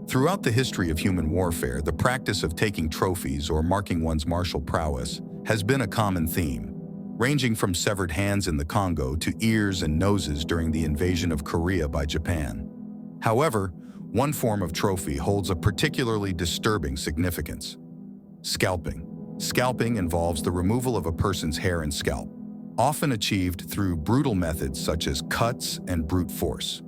Throughout the history of human warfare, the practice of taking trophies or marking one's martial prowess has been a common theme, ranging from severed hands in the Congo to ears and noses during the invasion of Korea by Japan. However, one form of trophy holds a particularly disturbing significance: scalping. Scalping involves the removal of a person's hair and scalp, often achieved through brutal methods such as cuts and brute force.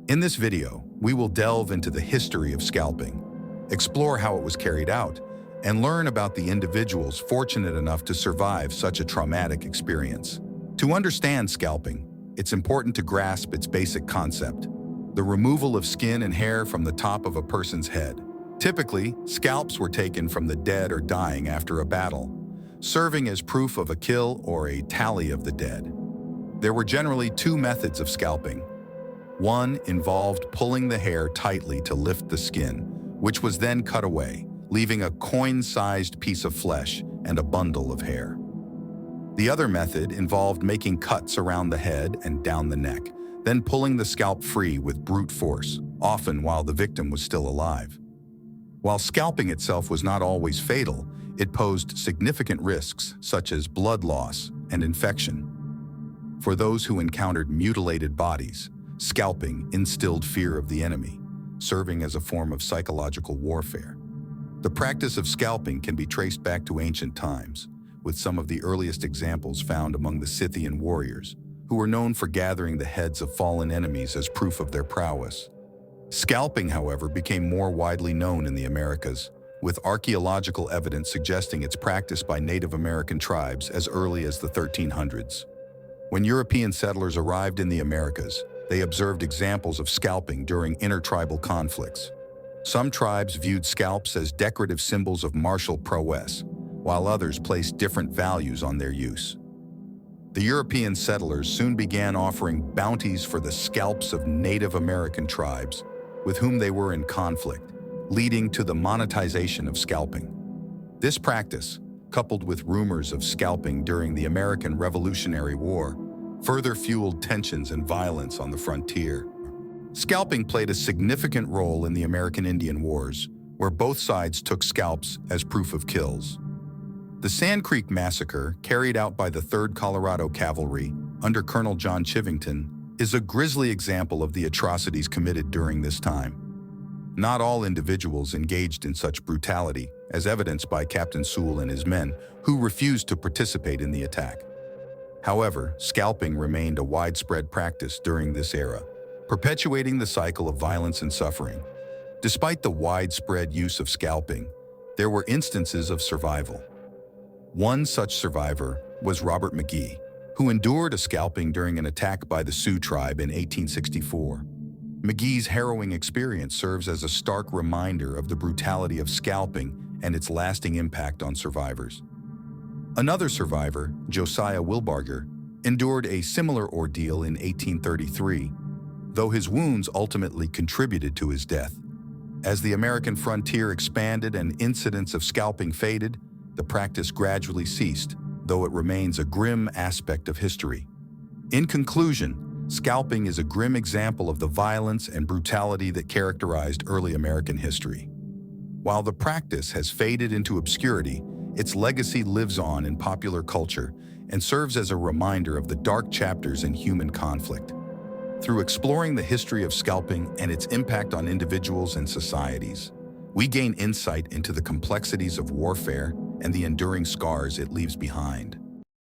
In this video, we will delve into the history of scalping, explore how it was carried out, and learn about the individuals fortunate enough to survive such a traumatic experience. To understand scalping, it's important to grasp its basic concept: the removal of skin and hair from the top of a person's head. Typically, scalps were taken from the dead or dying after a battle, serving as proof of a kill or a tally of the dead. There were generally two methods of scalping. One involved pulling the hair tightly to lift the skin, which was then cut away, leaving a coin-sized piece of flesh and a bundle of hair. The other method involved making cuts around the head and down the neck, then pulling the scalp free with brute force, often while the victim was still alive. While scalping itself was not always fatal, it posed significant risks such as blood loss and infection. For those who encountered mutilated bodies, scalping instilled fear of the enemy, serving as a form of psychological warfare. The practice of scalping can be traced back to ancient times, with some of the earliest examples found among the Scythian warriors, who were known for gathering the heads of fallen enemies as proof of their prowess. Scalping, however, became more widely known in the Americas, with archaeological evidence suggesting its practice by Native American tribes as early as the 1300s. When European settlers arrived in the Americas, they observed examples of scalping during intertribal conflicts. Some tribes viewed scalps as decorative symbols of martial prowess, while others placed different values on their use. The European settlers soon began offering bounties for the scalps of Native American tribes with whom they were in conflict, leading to the monetization of scalping. This practice, coupled with rumors of scalping during the American Revolutionary War, further fueled tensions and violence on the frontier. Scalping played a significant role in the American Indian Wars, where both sides took scalps as proof of kills. The Creek Massacre, carried out by the 3rd Colorado Cavalry under Colonel John Chivington, is a grisly example of the atrocities committed during this time. Not all individuals engaged in such brutality, as evidenced by Captain Soule and his men, who refused to participate in the attack. However, scalping remained a widespread practice during this era, perpetuating the cycle of violence and suffering. Despite the widespread use of scalping, there were instances of survival. One such survivor was Robert McGee, who endured a scalping during an attack by the Sioux tribe in 1864. McGee's harrowing experience serves as a stark reminder of the brutality of scalping and its lasting impact on survivors. Another survivor, Josiah Wilbarger, endured a similar ordeal in 1833, though his wounds ultimately contributed to his death. As the American frontier expanded and incidents of scalping faded, the practice gradually ceased, though it remains a grim aspect of history. In conclusion, scalping is a grim example of the violence and brutality that characterized early American history. While the practice has faded into obscurity, its legacy lives on in popular culture and serves as a reminder of the dark chapters in human conflict. Through exploring the history of scalping and its impact on individuals and societies, we gain insight into the complexities of warfare and the enduring scars it leaves behind.